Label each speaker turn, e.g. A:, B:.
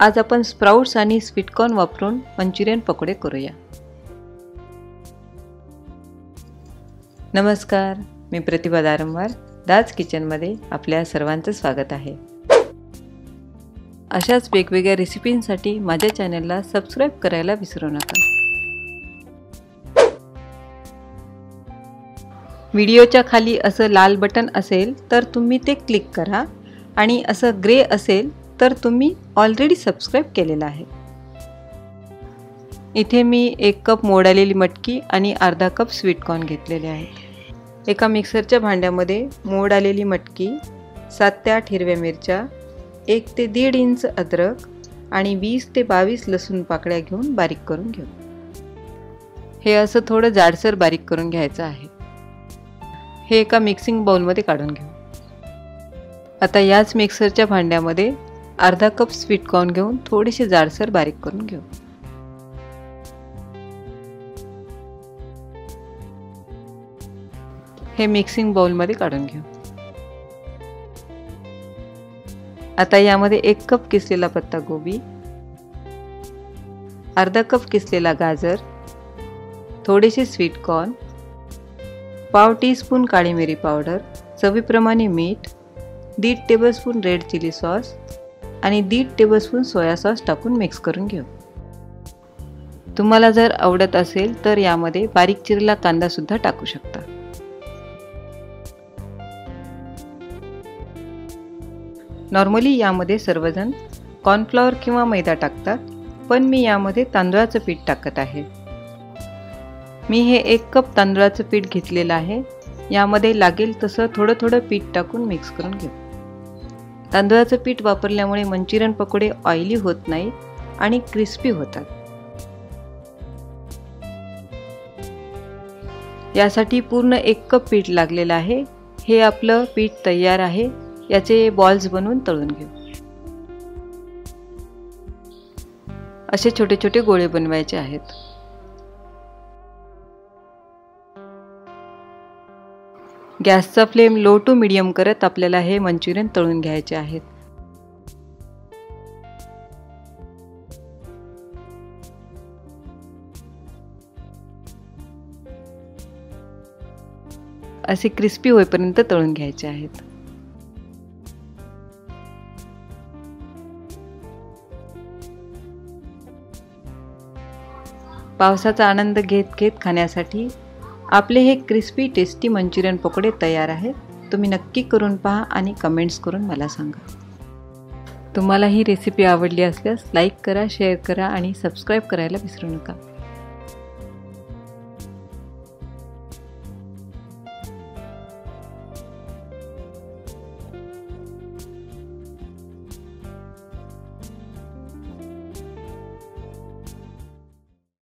A: आज आपण स्प्राउट्स आणि स्वीट कॉर्न वापरून मंचुरियन पकोडे करूया। नमस्कार, मी प्रतिभा दारंवार दाज किचनमध्ये आपल्या सर्वांचं स्वागत आहे। अशाच वेगवेगळ्या रेसिपींसाठी माझ्या चॅनलला सबस्क्राइब करायला विसरू नका। व्हिडिओच्या खाली असं लाल बटन असेल तर तुम्ही ते क्लिक करा आणि असं ग्रे असेल तर तुम्ही ऑलरेडी सबस्क्राइब केलेला आहे। इथे मी 1 कप मोड आलेली मटकी आणि अर्धा कप स्वीट कॉर्न घेतलेले आहेत। एका मिक्सरच्या भांड्यामध्ये मोड आलेली मटकी, 7 ते 8 हिरव्या मिरच्या, 1 ते 1.5 इंच अद्रक आणि 20 ते 22 लसूण पाकळ्या घेऊन बारीक करून घेऊ। हे असं थोडं जाडसर बारीक करून घ्यायचं आहे। हे एका मिक्सिंग बाउलमध्ये काढून घेऊ। आता याच मिक्सरच्या भांड्यामध्ये अर्धा कप स्वीट कॉर्न घेऊन थोडेसे जाडसर बारीक करून घेऊ। हे मिक्सिंग बाउलमध्ये काढून घेऊ। आता यामध्ये 1 कप किसलेला पत्ता गोबी, अर्धा कप किसलेला गाजर, थोडेसे स्वीट कॉर्न, पाव टीस्पून काळी मिरी पावडर, चवीप्रमाणे मीठ, 1.5 टेबलस्पून रेड चिली सॉस आणि 1.5 टेबलस्पून सोया सॉस टाकून मिक्स करून घेऊ। तुम्हाला जर आवडत असेल तर यामध्ये बारीक चिरलेला कांदा सुद्धा टाकू शकता। नॉर्मली यामध्ये सर्वजण कॉर्नफ्लॉवर किंवा मैदा टाकतात, पण मी यामध्ये तांदळाचं पीठ टाकत आहे। मी हे 1 कप तांदळाचं पीठ घेतलेलं आहे। यामध्ये लागेल तसं थोडं पीठ टाकून मिक्स करून घेऊ। तांदळाचं पीठ वापरल्यामुळे मंचुरियन पकोडे ऑइली होत नाहीत आणि क्रिस्पी होतात। यासाठी पूर्ण 1 कप पीठ लागलेलं आहे। हे आपलं पीठ तयार आहे। याचे बॉल्स बनवून तळून घेऊ। असे छोटे छोटे गोळे बनवायचे आहेत। गॅसचा फ्लेम लो टू मीडियम करत आपल्याला हे मंचुरियन तळून घ्यायचे आहेत। असे क्रिस्पी होईपर्यंत तळून घ्यायचे आहेत। पावसाचा आनंद घेत घेत खाण्यासाठी आपले हे क्रिस्पी टेस्टी मंचुरियन पकोडे तयार आहेत। तुम्ही नक्की करून पहा आणि कमेंट्स करून मला सांगा। तुम्हाला ही रेसिपी आवडली असल्यास लाईक करा, शेअर करा आणि सबस्क्राइब करायला विसरू नका।